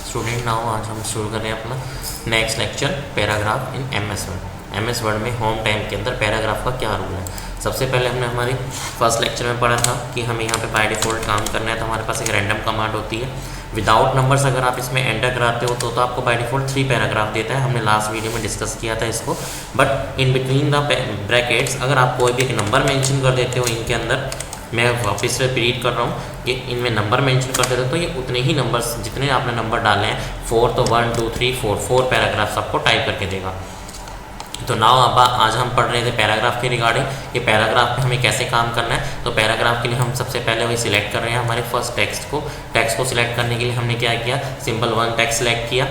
Student now आज हम शुरू करें अपना next lecture paragraph in MS word. MS word में होम टाइम के अंदर पैराग्राफ का क्या रोल है। सबसे पहले हमने हमारे फर्स्ट लेक्चर में पढ़ा था कि हमें यहाँ पे बाय डिफ़ॉल्ट काम करना है, तो हमारे पास एक रैंडम कमांड होती है विदाउट नंबर्स। अगर आप इसमें एंटर कराते हो तो आपको बाय डिफ़ॉल्ट 3 पैराग्राफ देता है। हमने लास्ट वीडियो में डिस्कस किया था इसको। But in between the brackets अगर आप कोई भी एक नंबर मेंशन कर देते हो इनके अंदर, मैं वापस से रिपीट कर रहा हूँ कि इनमें नंबर मेंशन कर देते हो तो ये उतने ही नंबर्स जितने आपने नंबर डाले हैं 4 तो 1 2 3 4 पैराग्राफ्स आपको टाइप करके देगा। तो नाउ अब आज हम पढ़ रहे थे पैराग्राफ के रिगार्डिंग कि पैराग्राफ में हमें कैसे काम करना है। तो पैराग्राफ के लिए हम सबसे पहले वही सिलेक्ट कर रहे हैं हमारे फर्स्ट टेक्स्ट को सिलेक्ट करने के लिए हमने क्या किया, सिंपल 1 टेक्स्ट सिलेक्ट किया,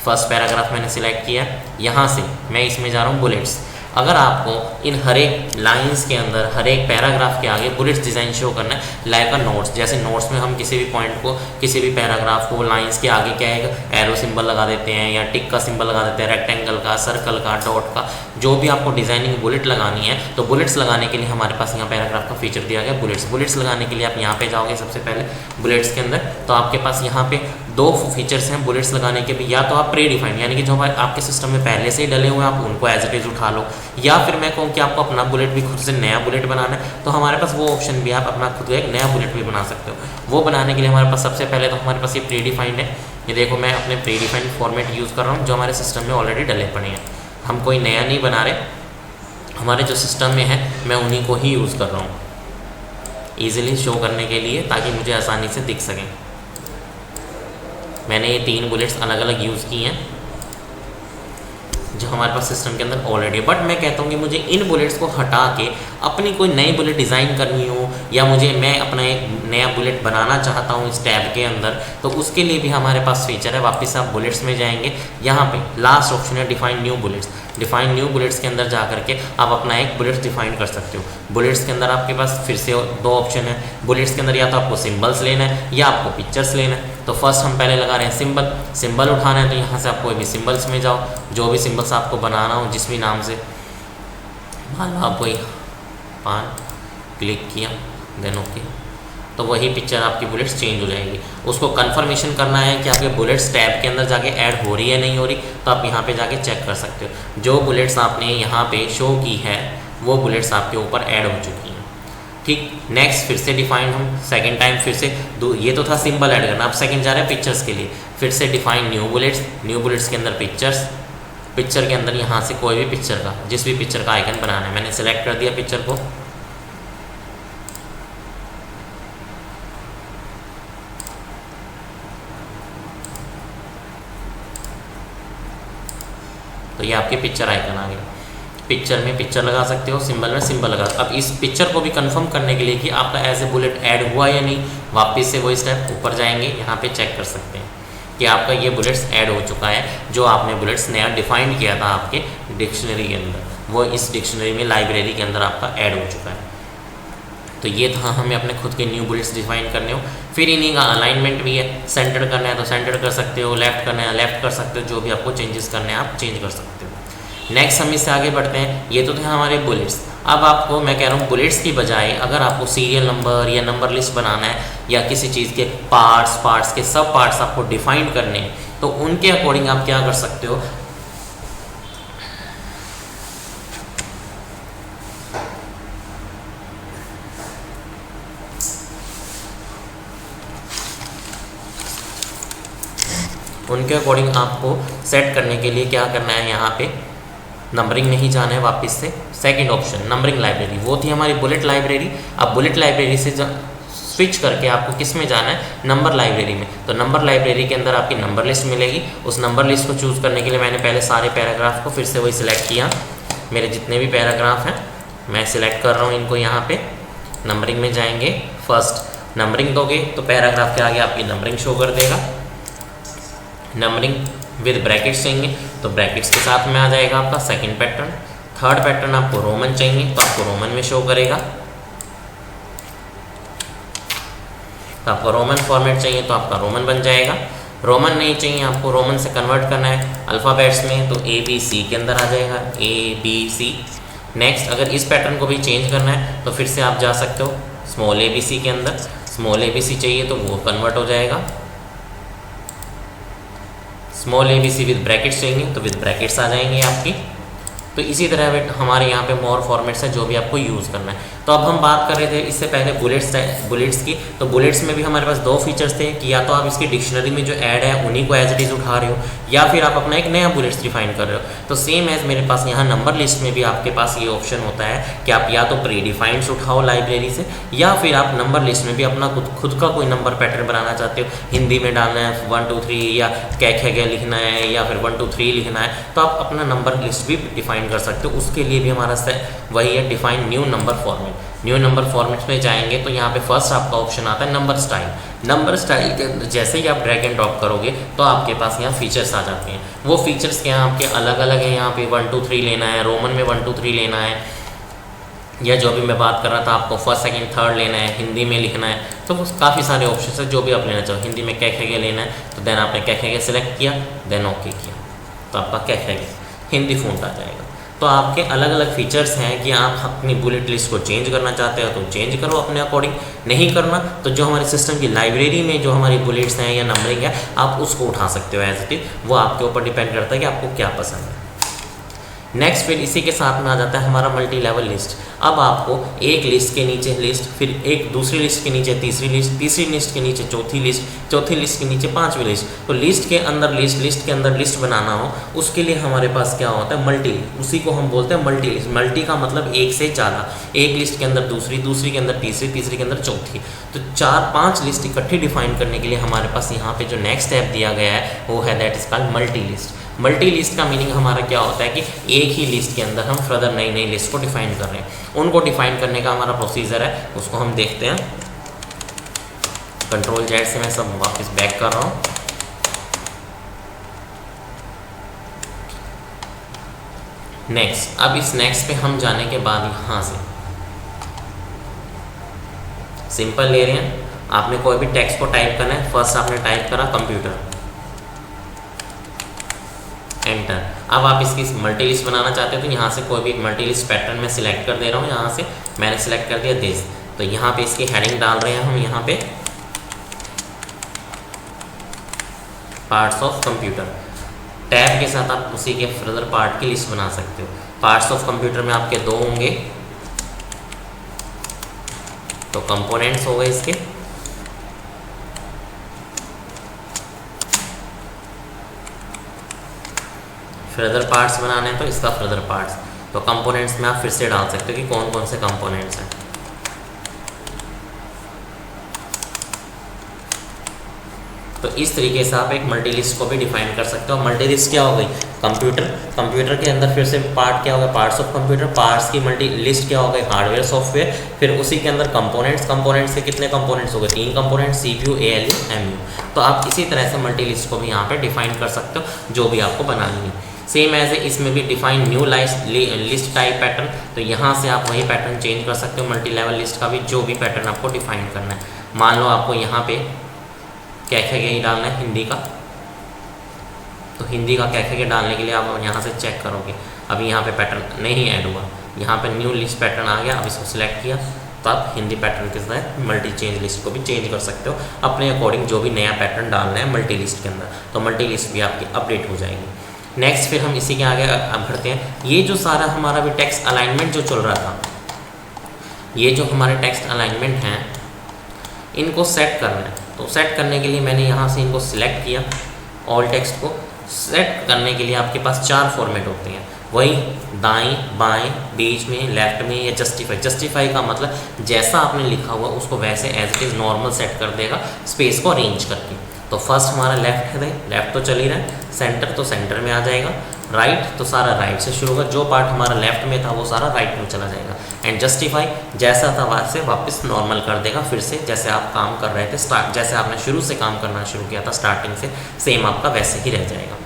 फर्स्ट पैराग्राफ मैंने सिलेक्ट किया। यहाँ से मैं इसमें जा रहा हूँ बुलेट्स। अगर आपको इन हर एक लाइंस के अंदर हर एक पैराग्राफ के आगे बुलेट्स डिज़ाइन शो करना है लाइक अ नोट्स, जैसे नोट्स में हम किसी भी पॉइंट को किसी भी पैराग्राफ को लाइंस के आगे क्या है एरो सिंबल लगा देते हैं या टिक का सिंबल लगा देते हैं, रेक्टेंगल का, सर्कल का, डॉट का, जो भी आपको डिज़ाइनिंग बुलेट लगानी है तो बुलेट्स लगाने के लिए हमारे पास यहाँ पैराग्राफ का फीचर दिया गया बुलेट्स लगाने के लिए आप यहाँ पे जाओगे सबसे पहले बुलेट्स के अंदर, तो आपके पास यहाँ पे 2 फीचर्स हैं बुलेट्स लगाने के भी। या तो आप प्री डिफाइंड यानी कि जो आपके सिस्टम में पहले से ही डले हुए हैं आप उनको एज इट इज़ उठा लो, या फिर मैं कहूँ कि आपको अपना बुलेट भी खुद से नया बुलेट बनाना है तो हमारे पास वो ऑप्शन भी है, आप अपना खुद का एक नया बुलेट भी बना सकते हो। वो बनाने के लिए हमारे पास सबसे पहले तो हमारे पास ये प्री डिफाइंड है। ये देखो मैं अपने प्री डिफाइंड फॉर्मेट यूज़ कर रहा हूँ जो हमारे सिस्टम में ऑलरेडी डले पड़े हैं, हम कोई नया नहीं बना रहे, हमारे जो सिस्टम में है मैं उन्हीं को ही यूज़ कर रहा हूँ ईजिली शो करने के लिए ताकि मुझे आसानी से दिख सकें। मैंने ये 3 बुलेट्स अलग अलग यूज़ की हैं जो हमारे पास सिस्टम के अंदर ऑलरेडी है। बट मैं कहता हूँ कि मुझे इन बुलेट्स को हटा के अपनी कोई नई बुलेट डिज़ाइन करनी हो या मैं अपना एक नया बुलेट बनाना चाहता हूँ इस टैब के अंदर, तो उसके लिए भी हमारे पास फीचर है। वापस आप बुलेट्स में जाएंगे, यहाँ पे लास्ट ऑप्शन है define new bullets. Define new bullets के अंदर जा करके आप अपना एक बुलेट्स डिफाइन कर सकते हो। बुलेट्स के अंदर आपके पास फिर से 2 ऑप्शन है। बुलेट्स के अंदर या तो आपको सिम्बल्स लेना है या आपको पिक्चर्स लेना है। तो फर्स्ट हम पहले लगा रहे हैं सिंबल उठाना है, तो यहाँ से आप कोई भी सिम्बल्स में जाओ, जो भी सिम्बल्स आपको बनाना हो जिस भी नाम से, मान लो आप कोई पान क्लिक किया देन ओके, तो वही पिक्चर आपकी बुलेट्स चेंज हो जाएगी। उसको कंफर्मेशन करना है कि आपके बुलेट्स टैब के अंदर जाके ऐड हो रही है नहीं हो रही, तो आप यहाँ पे जाके चेक कर सकते हो। जो बुलेट्स आपने यहाँ पे शो की है वो बुलेट्स आपके ऊपर ऐड हो चुकी हैं। ठीक, नेक्स्ट फिर से डिफाइन हम सेकंड टाइम फिर से ये तो था सिंबल ऐड करना, अब सेकंड जा रहे हैं पिक्चर्स के लिए। फिर से डिफाइन न्यू बुलेट्स के अंदर पिक्चर के अंदर यहाँ से कोई भी पिक्चर का जिस भी पिक्चर का आइकन बनाना है मैंने सेलेक्ट कर दिया पिक्चर को। तो ये आपके पिक्चर आइकन आ गया। पिक्चर में पिक्चर लगा सकते हो, सिंबल में सिंबल लगा। अब इस पिक्चर को भी कंफर्म करने के लिए कि आपका एज ए बुलेट ऐड हुआ या नहीं, वापस से वही स्टेप ऊपर जाएंगे, यहाँ पे चेक कर सकते हैं कि आपका ये बुलेट्स ऐड हो चुका है जो आपने बुलेट्स नया डिफाइन किया था आपके डिक्शनरी के अंदर, वो इस डिक्शनरी में लाइब्रेरी के अंदर आपका ऐड हो चुका है। तो ये था हमें अपने खुद के न्यू बुलेट्स डिफाइन करने हो। फिर इन्हीं का अलाइनमेंट भी है, सेंटर करना है तो सेंटर कर सकते हो, लेफ्ट करना है लेफ्ट कर सकते हो, जो भी आपको चेंजेस करने हैं आप चेंज कर सकते हो। नेक्स्ट हम इससे आगे बढ़ते हैं। ये तो थे हमारे बुलेट्स। अब आपको मैं कह रहा हूँ बुलेट्स की बजाय अगर आपको सीरियल नंबर या नंबर लिस्ट बनाना है या किसी चीज़ के पार्ट्स के सब पार्ट्स आपको डिफाइन करने हैं, तो उनके अकॉर्डिंग आप क्या कर सकते हो, उनके अकॉर्डिंग आपको सेट करने के लिए क्या करना है, यहाँ पे नंबरिंग नहीं जाना है, वापस से सेकंड ऑप्शन नंबरिंग लाइब्रेरी, वो थी हमारी बुलेट लाइब्रेरी। अब बुलेट लाइब्रेरी से स्विच करके आपको किस में जाना है, नंबर लाइब्रेरी में। तो नंबर लाइब्रेरी के अंदर आपकी नंबर लिस्ट मिलेगी। उस नंबर लिस्ट को चूज़ करने के लिए मैंने पहले सारे पैराग्राफ को फिर से वही सिलेक्ट किया। मेरे जितने भी पैराग्राफ हैं मैं सिलेक्ट कर रहा हूँ इनको, यहाँ पे नंबरिंग में जाएंगे, फर्स्ट नंबरिंग दोगे तो पैराग्राफ के आगे आपकी नंबरिंग शो कर देगा। नंबरिंग विद ब्रैकेट्स चाहिए तो ब्रैकेट्स के साथ में आ जाएगा आपका सेकंड पैटर्न। थर्ड पैटर्न आपको रोमन चाहिए तो आपको रोमन में शो करेगा। तो आपको रोमन फॉर्मेट चाहिए तो आपका रोमन बन जाएगा। रोमन नहीं चाहिए, आपको रोमन से कन्वर्ट करना है अल्फ़ाबेट्स में, तो ABC के अंदर आ जाएगा ABC। नेक्स्ट अगर इस पैटर्न को भी चेंज करना है तो फिर से आप जा सकते हो स्मॉल ABC के अंदर। स्मॉल ABC चाहिए तो वो कन्वर्ट हो जाएगा स्मॉल ABC विद ब्रैकेट्स चाहिए तो विद ब्रैकेट्स आ जाएंगे आपकी। तो इसी तरह हमारे यहाँ पे मोर फॉर्मेट्स है जो भी आपको यूज़ करना है। तो अब हम बात कर रहे थे इससे पहले बुलेट्स की। तो बुलेट्स में भी हमारे पास दो फीचर्स थे कि या तो आप इसकी डिक्शनरी में जो ऐड है उन्हीं को एज इट इज़ उठा रहे हो, या फिर आप अपना एक नया बुलेट्स डिफाइन कर रहे हो। तो सेम एज मेरे पास यहाँ नंबर लिस्ट में भी आपके पास ये ऑप्शन होता है कि आप या तो प्री डिफाइंड्स उठाओ लाइब्रेरी से, या फिर आप नंबर लिस्ट में भी अपना खुद का कोई नंबर पैटर्न बनाना चाहते हो, हिंदी में डालना है 1 2 3 या क्या लिखना है या फिर 1 2 3 लिखना है, तो आप अपना नंबर लिस्ट भी डिफाइन कर सकते हो। उसके लिए भी हमारा वही है define new number format. New number format में जाएंगे तो यहाँ पे फर्स्ट आपका ऑप्शन आता है नंबर स्टाइल। नंबर स्टाइल के अंदर जैसे ही आप ड्रैग एंड ड्रॉप करोगे तो आपके पास यहाँ फीचर्स आ जाते हैं। वो फीचर्स क्या हैं आपके अलग अलग हैं। यहाँ पे 1 2 3 लेना है, रोमन में 1 2 3 लेना है, या जो भी मैं बात कर रहा था आपको फर्स्ट सेकंड थर्ड लेना है, हिंदी में लिखना है। तो काफ़ी सारे ऑप्शन है जो भी आप लेना चाहो। हिंदी में क्या लेना है तो देन आपने क्या सेलेक्ट किया, देन ओके किया तो आपका क्या हिंदी फ़ॉन्ट आ जाएगा। तो आपके अलग अलग फीचर्स हैं कि आप अपनी बुलेट लिस्ट को चेंज करना चाहते हो तो चेंज करो अपने अकॉर्डिंग, नहीं करना तो जो हमारे सिस्टम की लाइब्रेरी में जो हमारी बुलेट्स हैं या नंबरिंग है आप उसको उठा सकते हो एज इट इज। वो आपके ऊपर डिपेंड करता है कि आपको क्या पसंद है। नेक्स्ट फिर इसी के साथ में आ जाता है हमारा मल्टी लेवल लिस्ट। अब आपको एक लिस्ट के नीचे लिस्ट, फिर एक दूसरी लिस्ट के नीचे तीसरी लिस्ट, तीसरी लिस्ट के नीचे चौथी लिस्ट, चौथी लिस्ट के नीचे पांचवी लिस्ट। तो लिस्ट के अंदर लिस्ट, लिस्ट के अंदर लिस्ट बनाना हो उसके लिए हमारे पास क्या होता है मल्टी, उसी को हम बोलते हैं मल्टी लिस्ट। मल्टी का मतलब एक से ज़्यादा, एक लिस्ट के अंदर दूसरी, दूसरी के अंदर तीसरी, तीसरी के अंदर चौथी। तो 4-5 लिस्ट इकट्ठी डिफाइन करने के लिए हमारे पास यहाँ पे जो नेक्स्ट स्टेप दिया गया है वो है that is called multi list. Multi list का मीनिंग हमारा क्या होता है कि एक ही लिस्ट के अंदर हम फर्दर नई नई लिस्ट को डिफाइन कर रहे हैं। उनको डिफाइन करने का हमारा प्रोसीजर है, उसको हम देखते हैं। Ctrl+Z से मैं सब वापस बैक कर रहा हूँ। नेक्स्ट, अब इस नेक्स्ट पे हम जाने के बाद यहाँ से सिंपल ले रहे हैं। आपने कोई भी टेक्स्ट को टाइप करना है, फर्स्ट आपने टाइप करा कंप्यूटर, एंटर। अब आप इसकी मल्टी लिस्ट बनाना चाहते हो तो यहाँ से कोई भी मल्टी लिस्ट पैटर्न में सिलेक्ट कर दे रहा हूँ। यहाँ से मैंने सिलेक्ट कर दिया दिस। तो यहाँ पे इसकी हेडिंग डाल रहे हैं हम, यहाँ पे पार्ट्स ऑफ कंप्यूटर। टैब के साथ आप उसी के फर्दर पार्ट की लिस्ट बना सकते हो। पार्ट्स ऑफ कंप्यूटर में आपके 2 होंगे, तो कंपोनेंट्स हो गए इसके। फर्दर पार्ट्स बनाने हैं तो इसका फर्दर पार्ट्स। तो कंपोनेंट्स में आप फिर से डाल सकते हो कि कौन कौन से कंपोनेंट्स हैं। तो इस तरीके से आप एक मल्टी लिस्ट को भी डिफाइन कर सकते हो। मल्टी लिस्ट क्या हो गई, कंप्यूटर, कंप्यूटर के अंदर फिर से पार्ट क्या होगा, पार्ट्स ऑफ कंप्यूटर, पार्ट्स की मल्टी लिस्ट क्या हो गई, हार्डवेयर सॉफ्टवेयर, फिर उसी के अंदर कंपोनेंट्स, कंपोनेंट्स के कितने कंपोनेंट्स हो गए, 3 कंपोनेंट्स, CPU, ALU, MU। तो आप इसी तरह से मल्टी लिस्ट को भी यहाँ पे डिफाइन कर सकते हो जो भी आपको बनानी है। सेम एज इसमें भी define new list type pattern. तो यहाँ से आप वही पैटर्न चेंज कर सकते हो मल्टी लेवल लिस्ट का भी, जो भी पैटर्न आपको डिफाइन करना है। मान लो आपको यहाँ पे क्या डालना है हिंदी का, तो हिंदी का क्या डालने के लिए आप यहाँ से चेक करोगे। अभी यहाँ पे पैटर्न नहीं ऐड हुआ, यहाँ पे न्यू लिस्ट पैटर्न आ गया। अब इसको सिलेक्ट किया तो आप हिंदी पैटर्न के साथ मल्टी चेंज लिस्ट को भी चेंज कर सकते हो अपने अकॉर्डिंग, जो भी नया पैटर्न डालना है मल्टी लिस्ट के अंदर। तो मल्टी लिस्ट भी आपकी अपडेट हो जाएगी। नेक्स्ट फिर हम इसी के आगे बढ़ते हैं। ये जो सारा हमारा भी टेक्स्ट अलाइनमेंट जो चल रहा था, ये जो हमारे टेक्स्ट अलाइनमेंट हैं इनको सेट करना है। तो सेट करने के लिए मैंने यहाँ से इनको सिलेक्ट किया। ऑल टेक्स्ट को सेट करने के लिए आपके पास 4 फॉर्मेट होते हैं, वही दाएं, बाएं, बीच में, लेफ्ट में या जस्टिफाई। जस्टिफाई का मतलब जैसा आपने लिखा हुआ उसको वैसे as it is normal set कर देगा, स्पेस को अरेंज करके। तो फर्स्ट हमारा लेफ्ट है, लेफ्ट तो चल ही रहा है, सेंटर तो सेंटर में आ जाएगा, राइट तो सारा राइट से शुरू होगा, जो पार्ट हमारा लेफ्ट में था वो सारा राइट में चला जाएगा। एंड जस्टिफाई जैसा था वैसे वापस नॉर्मल कर देगा, फिर से जैसे आप काम कर रहे थे स्टार्ट, जैसे आपने शुरू से काम करना शुरू किया था स्टार्टिंग से, सेम आपका वैसे ही रह जाएगा।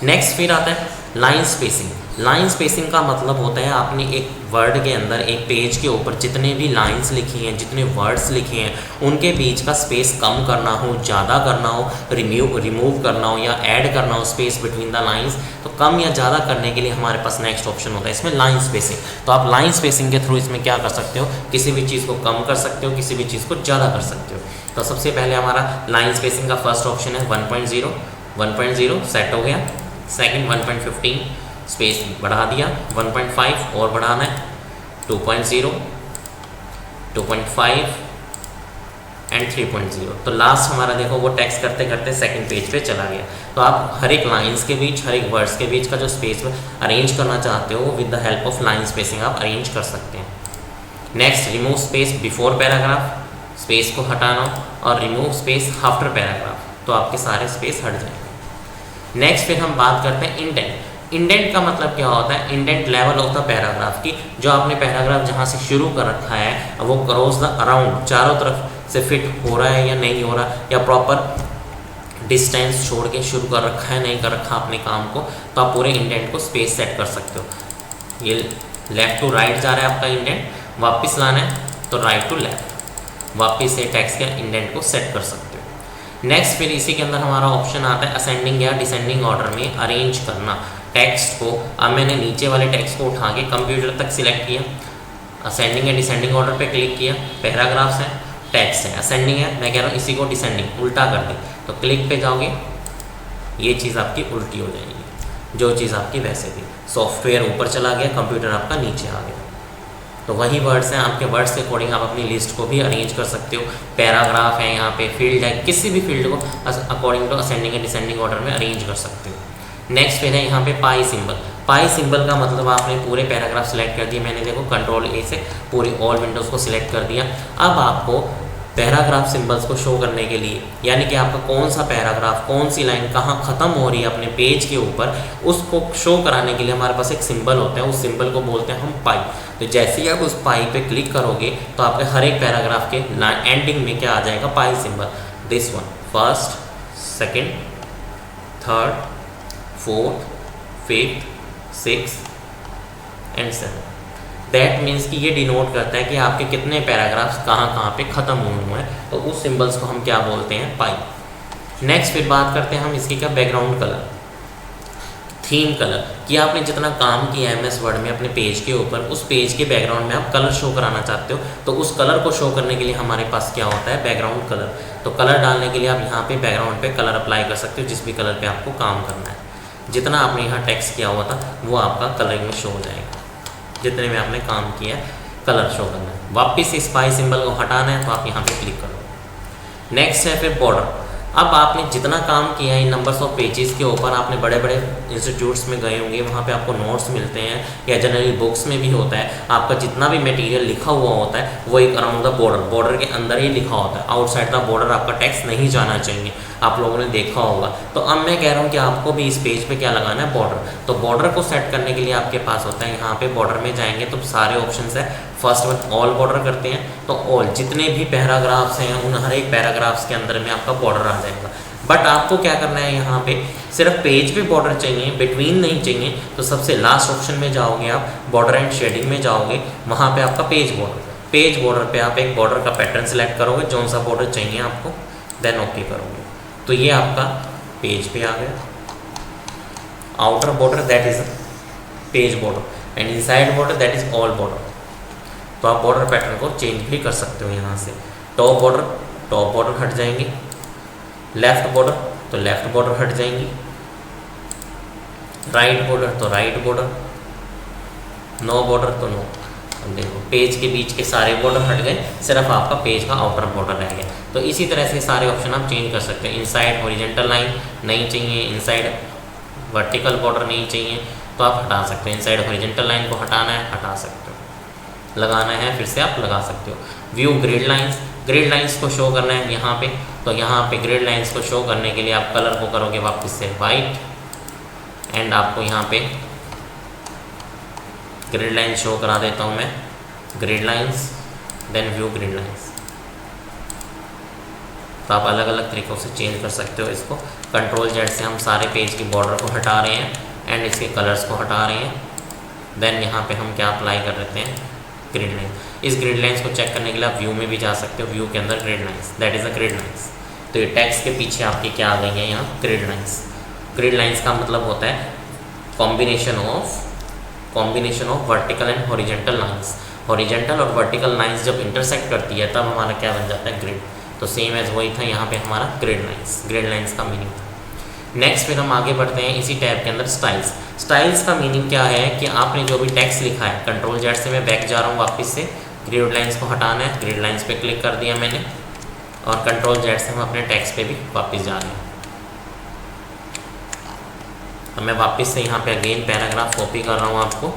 नेक्स्ट फिर आता है लाइन स्पेसिंग। लाइन स्पेसिंग का मतलब होता है आपने एक वर्ड के अंदर, एक पेज के ऊपर जितने भी लाइंस लिखी हैं, जितने वर्ड्स लिखे हैं, उनके बीच का स्पेस कम करना हो, ज़्यादा करना हो, रिमूव करना हो या ऐड करना हो स्पेस बिटवीन द लाइंस। तो कम या ज़्यादा करने के लिए हमारे पास नेक्स्ट ऑप्शन होता है इसमें लाइन स्पेसिंग। तो आप लाइन स्पेसिंग के थ्रू इसमें क्या कर सकते हो, किसी भी चीज़ को कम कर सकते हो, किसी भी चीज़ को ज़्यादा कर सकते हो। तो सबसे पहले हमारा लाइन स्पेसिंग का फर्स्ट ऑप्शन है 1.0, 1.0 सेट हो गया। सेकंड 1.15 स्पेस बढ़ा दिया, 1.5 और बढ़ाना है, 2.0, 2.5 एंड 3.0। तो लास्ट हमारा देखो वो टेक्स्ट करते करते सेकंड पेज पे चला गया। तो आप हर एक लाइंस के बीच, हर एक वर्ड्स के बीच का जो स्पेस अरेंज करना चाहते हो with the help of line spacing आप अरेंज कर सकते हैं। Next remove space before paragraph, space को हटाना, और रिमूव स्पेस आफ्टर पैराग्राफ, तो आपके सारे स्पेस हट जाएंगे। नेक्स्ट फिर हम बात करते हैं इंडेंट। इंडेंट का मतलब क्या होता है? इंडेंट लेवल होता है पैराग्राफ की, जो आपने पैराग्राफ जहाँ से शुरू कर रखा है वो क्रॉस द अराउंड चारों तरफ से फिट हो रहा है या नहीं हो रहा, या प्रॉपर डिस्टेंस छोड़ के शुरू कर रखा है नहीं कर रखा अपने काम को, तो आप पूरे इंडेंट को स्पेस सेट कर सकते हो। ये लेफ्ट टू राइट जा रहा है आपका इंडेंट, वापस लाना है तो राइट टू लेफ्ट, वापस से टेक्स्ट के इंडेंट को सेट कर सकते हो। नेक्स्ट फिर इसी के अंदर हमारा ऑप्शन आता है असेंडिंग या डिसेंडिंग ऑर्डर में अरेंज करना टेक्स्ट को। अब मैंने नीचे वाले टेक्स्ट को उठा के कंप्यूटर तक सिलेक्ट किया, असेंडिंग या डिसेंडिंग ऑर्डर पे क्लिक किया, पैराग्राफ्स हैं, टेक्स्ट है, असेंडिंग है, मैं कह रहा हूँ इसी को डिसेंडिंग उल्टा कर दें, तो क्लिक पे जाओगे ये चीज़ आपकी उल्टी हो जाएगी, जो चीज़ आपकी वैसे थी। सॉफ्टवेयर ऊपर चला गया, कंप्यूटर आपका नीचे आ गया। तो वही वर्ड्स हैं, आपके वर्ड्स के अकॉर्डिंग आप अपनी लिस्ट को भी अरेंज कर सकते हो। पैराग्राफ है, यहाँ पे फील्ड है, किसी भी फील्ड को अकॉर्डिंग टू असेंडिंग या डिसेंडिंग ऑर्डर में अरेंज कर सकते हो। नेक्स्ट फिर है यहाँ पे पाई सिंबल। पाई सिंबल का मतलब आपने पूरे पैराग्राफ सेलेक्ट कर दिए, मैंने देखो कंट्रोल ए से पूरी ऑल विंडोज़ को सिलेक्ट कर दिया। अब आपको पैराग्राफ सिंबल्स को शो करने के लिए, यानी कि आपका कौन सा पैराग्राफ, कौन सी लाइन कहाँ ख़त्म हो रही है अपने पेज के ऊपर, उसको शो कराने के लिए हमारे पास एक सिंबल होता है, उस सिंबल को बोलते हैं हम पाई। तो जैसे ही आप उस पाई पे क्लिक करोगे तो आपके हर एक पैराग्राफ के एंडिंग में क्या आ जाएगा? Pi symbol. This one, first, second, third, fourth, fifth, sixth and seven. That means कि ये डिनोट करता है कि आपके कितने पैराग्राफ्स कहाँ पे ख़त्म हुए हैं, तो उस सिंबल्स को हम क्या बोलते हैं? पाई। नेक्स्ट फिर बात करते हैं हम इसकी क्या? बैकग्राउंड कलर, थीम कलर, कि आपने जितना काम किया है MS वर्ड में अपने पेज के ऊपर, उस पेज के बैकग्राउंड में आप कलर शो कराना चाहते हो, तो उस कलर को शो करने के लिए हमारे पास क्या होता है? Background colour. तो कलर डालने के लिए आप यहाँ पे बैकग्राउंड पे कलर अप्लाई कर सकते हो, जिस भी कलर पे आपको काम करना है। जितना आपने यहाँ टेक्स्ट किया हुआ था वो आपका कलरिंग में शो हो जाएगा, जितने में आपने काम किया है कलर शो करना है। वापस इस पाई सिंबल को हटाना है तो आप यहाँ पे क्लिक करो। नेक्स्ट है फिर बॉर्डर। अब आपने जितना काम किया है इन नंबर्स ऑफ पेजेस के ऊपर, आपने बड़े बड़े इंस्टीट्यूट्स में गए होंगे, वहाँ पे आपको नोट्स मिलते हैं, या जनरली बुक्स में भी होता है, आपका जितना भी मटेरियल लिखा हुआ होता है वो एक अराउंड द बॉर्डर, बॉर्डर के अंदर ही लिखा होता है। आउटसाइड द बॉर्डर आपका टेक्स्ट नहीं जाना चाहिए, आप लोगों ने देखा होगा। तो अब मैं कह रहा हूँ कि आपको भी इस पेज पे क्या लगाना है? बॉर्डर। तो बॉर्डर को सेट करने के लिए आपके पास होता है, यहाँ पे बॉर्डर में जाएंगे तो सारे ऑप्शंस है। फर्स्ट वन ऑल बॉर्डर करते हैं, तो ऑल जितने भी पैराग्राफ्स हैं उन हर एक पैराग्राफ्स के अंदर में आपका बॉर्डर आ जाएगा। बट आपको क्या करना है, यहाँ पे सिर्फ पेज पे बॉर्डर चाहिए, बिटवीन नहीं चाहिए, तो सबसे लास्ट ऑप्शन में जाओगे आप, बॉर्डर एंड शेडिंग में जाओगे, वहाँ पे आपका पेज बॉर्डर, पेज बॉर्डर पे आप एक बॉर्डर का पैटर्न सेलेक्ट करोगे, जौन सा बॉर्डर चाहिए आपको, देन ओके करोगे, तो ये आपका पेज पे आ गया। Outer border that is page border and inside border that is all border. तो आप बॉर्डर पैटर्न को चेंज भी कर सकते हो यहाँ से। टॉप बॉर्डर हट जाएंगे, लेफ्ट बॉर्डर तो लेफ्ट बॉर्डर हट जाएंगी, राइट बॉर्डर तो राइट बॉर्डर, नो बॉर्डर तो नो। अब देखो पेज के बीच के सारे बॉर्डर हट गए, सिर्फ आपका पेज का आउटर बॉर्डर रह गया। तो इसी तरह से सारे ऑप्शन आप चेंज कर सकते हैं। इनसाइड हॉरिजॉन्टल लाइन नहीं चाहिए, इनसाइड वर्टिकल बॉर्डर नहीं चाहिए, तो आप हटा सकते हैं। इनसाइड हॉरिजॉन्टल लाइन को हटाना है, हटा सकते हो, लगाना है फिर से आप लगा सकते हो। View grid lines, grid lines को शो करना है यहाँ पे, तो यहाँ पे ग्रिड लाइंस को शो करने के लिए आप कलर को करोगे वापस से वाइट, एंड आपको यहाँ पे ग्रिड लाइन शो करा देता हूँ मैं, grid lines, then view grid lines. तो आप अलग अलग तरीक़ों से चेंज कर सकते हो इसको। कंट्रोल जेड से हम सारे पेज की बॉर्डर को हटा रहे हैं एंड इसके कलर्स को हटा रहे हैं। देन यहाँ पे हम क्या अप्लाई कर देते हैं, ग्रिड लाइन। इस ग्रिड लाइंस को चेक करने के लिए आप व्यू में भी जा सकते हो, व्यू के अंदर grid lines, that is a grid lines. तो ये टेक्स्ट के पीछे आपकी क्या आ गई है यहाँ, ग्रिड लाइंस। ग्रिड लाइंस का मतलब होता है combination of vertical and horizontal lines. Horizontal और वर्टिकल लाइंस जब इंटरसेक्ट करती है तब हमारा क्या बन जाता है, ग्रिड। तो सेम एज वही था यहाँ पे हमारा ग्रिड लाइंस का मीनिंग था। नेक्स्ट फिर हम आगे बढ़ते हैं इसी टैब के अंदर स्टाइल्स। स्टाइल्स का मीनिंग क्या है कि आपने जो भी टेक्स्ट लिखा है, कंट्रोल जेड से मैं बैक जा रहा हूँ वापस से, ग्रिड लाइंस को हटाना है, ग्रिड लाइंस पे क्लिक कर दिया मैंने और कंट्रोल जेड से हम अपने टेक्स्ट पे भी वापस जा रहे हैं। अब मैं वापस से यहाँ पे अगेन पैराग्राफ कॉपी कर रहा हूँ आपको।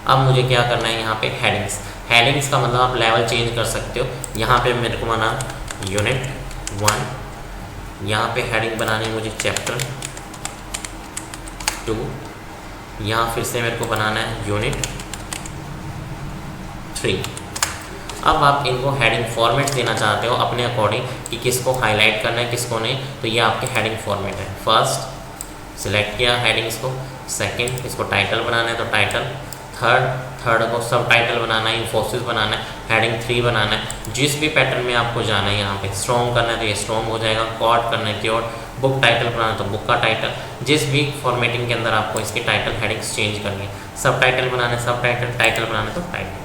अब मुझे क्या करना है, यहाँ पे हेडिंग्स। हेडिंग्स का मतलब आप लेवल चेंज कर सकते हो। यहाँ पे मेरे को बना यूनिट 1, यहाँ पे हेडिंग बनानी है मुझे चैप्टर 2, यहाँ फिर से मेरे को बनाना है यूनिट 3। अब आप इनको हेडिंग फॉर्मेट देना चाहते हो अपने अकॉर्डिंग कि किसको हाईलाइट करना है किसको नहीं, तो ये आपके हेडिंग फॉर्मेट है। फर्स्ट सिलेक्ट किया हेडिंग्स को, सेकंड इसको टाइटल बनाना है तो टाइटल, थर्ड को सब टाइटल बनाना है, इन्फोसिस बनाना है, हेडिंग 3 बनाना है। जिस भी पैटर्न में आपको जाना है, यहाँ पे स्ट्रॉन्ग करना है तो ये स्ट्रॉन्ग हो जाएगा, कॉर्ड करना है क्योर्ड, बुक टाइटल बनाना है तो बुक का टाइटल। जिस भी फॉर्मेटिंग के अंदर आपको इसके टाइटल हेडिंग्स चेंज करनी है, सब टाइटल बनाना है सब टाइटल, टाइटल बनाना है तो टाइटल।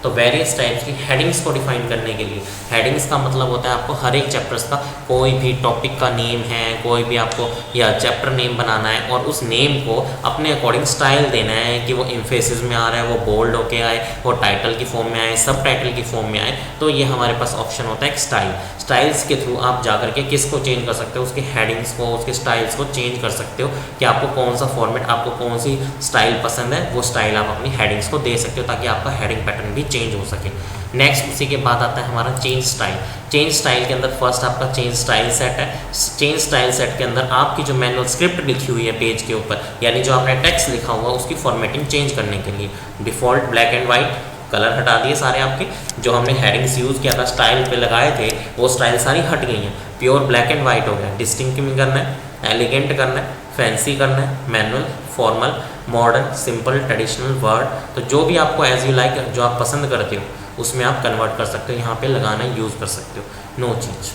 तो वेरियस टाइप्स की हेडिंग्स को डिफाइन करने के लिए, हेडिंग्स का मतलब होता है आपको हर एक चैप्टर्स का कोई भी टॉपिक का नेम है, कोई भी आपको या चैप्टर नेम बनाना है और उस नेम को अपने अकॉर्डिंग स्टाइल देना है कि वो एम्फेसिस में आ रहा है, वो बोल्ड होके आए, वो टाइटल की फॉर्म में आए, सब टाइटल की फॉर्म में आए। तो ये हमारे पास ऑप्शन होता है स्टाइल। स्टाइल्स के थ्रू आप जाकर के किसको चेंज कर सकते हो, उसके हेडिंग्स को, उसके स्टाइल्स को चेंज कर सकते हो कि आपको कौन सा फॉर्मेट, आपको कौन सी स्टाइल पसंद है, वो स्टाइल आप अपनी हेडिंग्स को दे सकते हो ताकि आपका हेडिंग पैटर्न भी चेंज हो सके। नेक्स्ट उसी के बाद आता है हमारा चेंज स्टाइल। चेंज स्टाइल के अंदर फर्स्ट आपका चेंज स्टाइल सेट है। चेंज स्टाइल सेट के अंदर आपकी जो मैनुअल स्क्रिप्ट लिखी हुई है पेज के ऊपर, यानी जो आपने टेक्स्ट लिखा हुआ उसकी फॉर्मेटिंग चेंज करने के लिए default black and white colour हटा दिए सारे आपके, जो हमने हेडिंग्स यूज़ किया था स्टाइल पे लगाए थे वो स्टाइल सारी हट गई हैं, प्योर ब्लैक एंड वाइट हो गया। डिस्टिंक्टिव करना है, एलिगेंट करना है, फैंसी करना है, manual, formal, modern, simple, traditional, word, तो जो भी आपको एज यू लाइक, जो आप पसंद करते हो उसमें आप कन्वर्ट कर सकते हो, यहाँ पे लगाना यूज़ कर सकते हो, नो चेंज।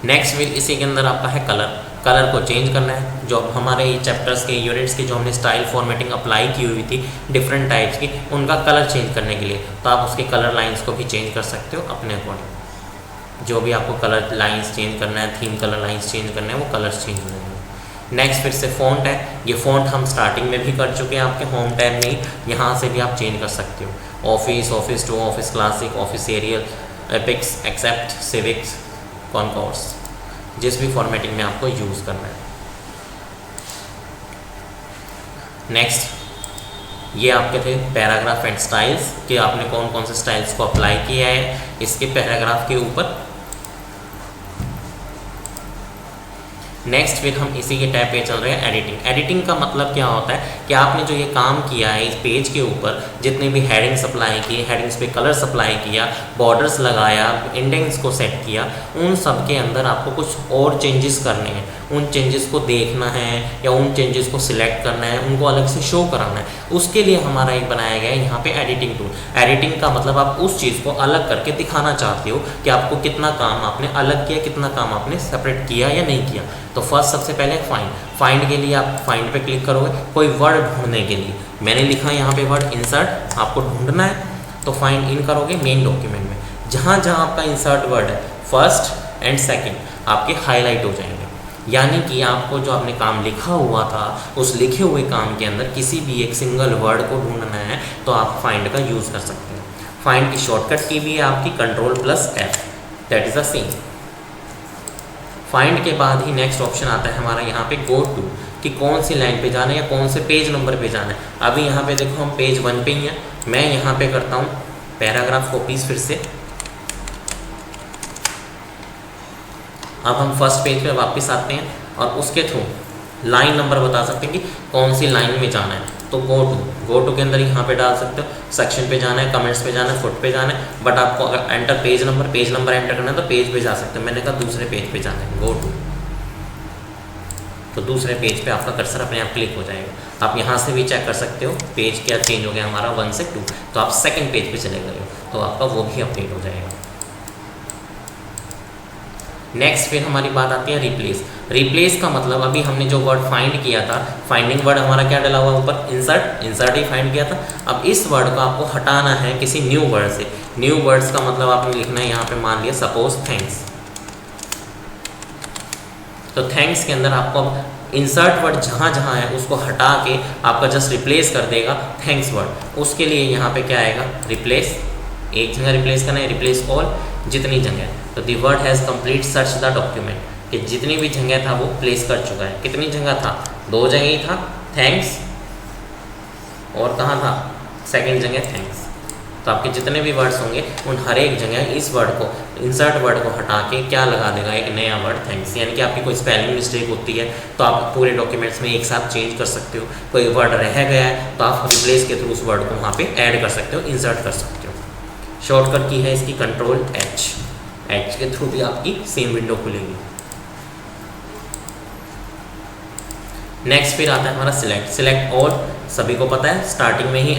नेक्स्ट फिर इसी के अंदर आपका है कलर। कलर को चेंज करना है, जो हमारे चैप्टर्स के यूनिट्स की जो हमने स्टाइल फॉर्मेटिंग अप्लाई की हुई थी डिफरेंट टाइप्स की, उनका कलर चेंज करने के लिए तो आप उसके कलर लाइंस को भी चेंज कर सकते हो अपने अकॉर्डिंग। जो भी आपको कलर लाइंस चेंज करना है, थीम कलर लाइंस चेंज करना है, वो कलर्स चेंज हो जाएंगे। नेक्स्ट फिर से फ़ॉन्ट है। ये फ़ॉन्ट हम स्टार्टिंग में भी कर चुके हैं आपके होम टैब में ही, यहाँ से भी आप चेंज कर सकते हो। Office, Office 2, Office Classic, Office Aerial, Apex, Aspect, Civics, Concourse, जिस भी फॉर्मेटिंग में आपको यूज़ करना है। नेक्स्ट ये आपके थे पैराग्राफ एंड स्टाइल्स कि आपने कौन कौन से स्टाइल्स को अप्लाई किया है इसके पैराग्राफ के ऊपर। नेक्स्ट फिर हम इसी के टैब पे चल रहे हैं एडिटिंग। एडिटिंग का मतलब क्या होता है कि आपने जो ये काम किया है इस पेज के ऊपर, जितने भी हेडिंग्स अप्लाई किए, हेडिंग्स पे कलर्स अप्लाई किया, बॉर्डर्स लगाया, इंडेंट्स को सेट किया, उन सब के अंदर आपको कुछ और चेंजेस करने हैं। उन चेंजेस को देखना है या उन चेंजेस को सिलेक्ट करना है, उनको अलग से शो कराना है, उसके लिए हमारा एक बनाया गया है यहाँ पे एडिटिंग टूल। एडिटिंग का मतलब आप उस चीज़ को अलग करके दिखाना चाहते हो कि आपको कितना काम आपने अलग किया, कितना काम आपने सेपरेट किया या नहीं किया। तो फर्स्ट सबसे पहले फाइंड के लिए आप फाइंड पे क्लिक करोगे कोई वर्ड ढूंढने के लिए। मैंने लिखा यहाँ पे वर्ड इंसर्ट, आपको ढूंढना है तो फाइंड इन करोगे मेन डॉक्यूमेंट में। जहाँ जहाँ आपका इंसर्ट वर्ड है फर्स्ट एंड सेकंड आपके हाईलाइट हो जाएंगे, यानी कि आपको जो आपने काम लिखा हुआ था उस लिखे हुए काम के अंदर किसी भी एक सिंगल वर्ड को ढूंढना है तो आप फाइंड का यूज़ कर सकते हैं। फाइंड की शॉर्टकट की भी है आपकी Ctrl+F, that is the same. Find के बाद ही नेक्स्ट ऑप्शन आता है हमारा यहाँ पे गो टू, कि कौन सी लाइन पे जाना है या कौन से पेज नंबर पे जाना है। अभी यहाँ पे देखो हम पेज 1 पे ही हैं। मैं यहाँ पे करता हूँ पैराग्राफ कॉपीज फिर से। अब हम फर्स्ट पेज पे वापस आते हैं और उसके थ्रू लाइन नंबर बता सकते हैं कि कौन सी लाइन में जाना है। तो गो टू के अंदर यहाँ पे डाल सकते हो, सेक्शन पे जाना है, कमेंट्स पे जाना है, फुट पे जाना है। बट आपको अगर एंटर पेज नंबर एंटर करना है तो पेज पे जा सकते हो। मैंने कहा दूसरे पेज पे जाना है, गो टू, तो दूसरे पेज पे आपका कर्सर अपने आप क्लिक हो जाएगा। आप यहाँ से भी चेक कर सकते हो पेज क्या चेंज हो गया हमारा 1 से 2, तो आप सेकंड पेज पे चले गए हो तो आपका वो भी अपडेट हो जाएगा। नेक्स्ट फिर हमारी बात आती है रिप्लेस। रिप्लेस का मतलब अभी हमने जो वर्ड फाइंड किया था, फाइंडिंग वर्ड हमारा क्या डला हुआ ऊपर इंसर्ट ही फाइंड किया था। अब इस वर्ड को आपको हटाना है किसी न्यू वर्ड से। न्यू वर्ड्स का मतलब आपने लिखना है यहाँ पे मान लिया सपोज थैंक्स। तो थैंक्स के अंदर आपको अब इंसर्ट वर्ड जहाँ जहाँ है उसको हटा के आपका जस्ट रिप्लेस कर देगा थैंक्स वर्ड। उसके लिए यहाँ पे क्या आएगा, रिप्लेस, एक जगह रिप्लेस करना है, रिप्लेस ऑल, जितनी जगह। तो the word has complete search the document, कि जितनी भी जगह था वो प्लेस कर चुका है। कितनी जगह था, 2 जगह ही था, थैंक्स और कहाँ था, सेकंड जगह थैंक्स। तो आपके जितने भी वर्ड्स होंगे उन हर एक जगह इस वर्ड को, इंसर्ट वर्ड को हटा के क्या लगा देगा, एक नया वर्ड थैंक्स। यानी कि आपकी कोई स्पेलिंग मिस्टेक होती है तो आप पूरे डॉक्यूमेंट्स में एक साथ चेंज कर सकते हो। कोई वर्ड रह गया है तो आप रिप्लेस के थ्रू उस वर्ड को वहाँ पे ऐड कर सकते हो, इंसर्ट कर सकते हो। शॉर्टकट की है इसकी Ctrl+H, H के थ्रू भी आपकी सेम विंडो खुलेगी। नेक्स्ट फिर आता है हमारा सिलेक्ट। सिलेक्ट ऑल, सभी को पता है, स्टार्टिंग में ही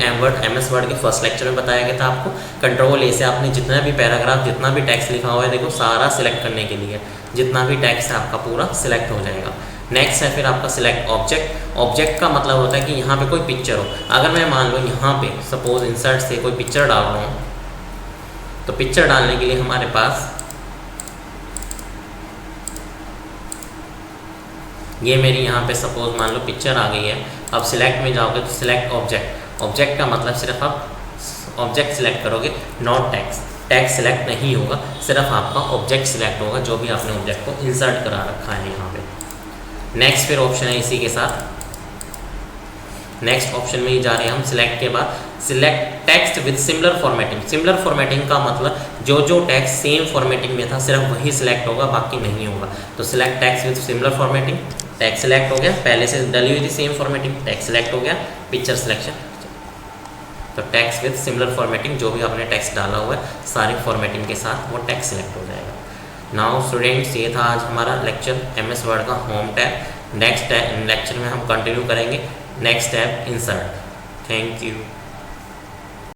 MS वर्ड के फर्स्ट लेक्चर में बताया गया था आपको। Ctrl+A से आपने जितना भी पैराग्राफ, जितना भी टेक्स्ट लिखा हुआ है, देखो सारा सिलेक्ट करने के लिए, जितना भी टेक्स्ट है आपका पूरा सिलेक्ट हो जाएगा। नेक्स्ट है फिर आपका सिलेक्ट ऑब्जेक्ट। ऑब्जेक्ट का मतलब होता है कि यहाँ पे कोई पिक्चर हो। अगर मैं मान लो यहाँ पे सपोज इंसर्ट से कोई पिक्चर डाल रहा हूँ, तो पिक्चर डालने के लिए हमारे पास ये मेरी यहाँ पे सपोज मान लो पिक्चर आ गई है। अब सिलेक्ट में जाओगे तो सिलेक्ट ऑब्जेक्ट। ऑब्जेक्ट का मतलब सिर्फ आप ऑब्जेक्ट सिलेक्ट करोगे, नॉट टेक्स्ट। टेक्स्ट सिलेक्ट नहीं होगा, सिर्फ आपका ऑब्जेक्ट सिलेक्ट होगा, जो भी आपने ऑब्जेक्ट को इंसर्ट करा रखा है यहाँ पे। नेक्स्ट फिर ऑप्शन है इसी के साथ, नेक्स्ट ऑप्शन में ही जा रहे हैं हम। सिलेक्ट के बाद select text with similar formatting. Similar formatting का मतलब जो टेक्स्ट सेम फॉर्मेटिंग में था सिर्फ वही सिलेक्ट होगा, बाकी नहीं होगा। तो select text with similar formatting, text select हो गया, पहले से डली हुई थी सेम फॉर्मेटिंग, टेक्स्ट सिलेक्ट हो गया, पिक्चर सिलेक्शन। तो टेक्स्ट विद सिमिलर फॉर्मेटिंग, जो भी आपने टेक्स्ट डाला हुआ है सारी फॉर्मेटिंग के साथ वो टेक्स्ट सिलेक्ट हो जाएगा। नाउ स्टूडेंट्स, ये था आज हमारा लेक्चर MS वर्ड का होम टैब। नेक्स्ट लेक्चर में हम कंटिन्यू करेंगे next tab insert. Thank you.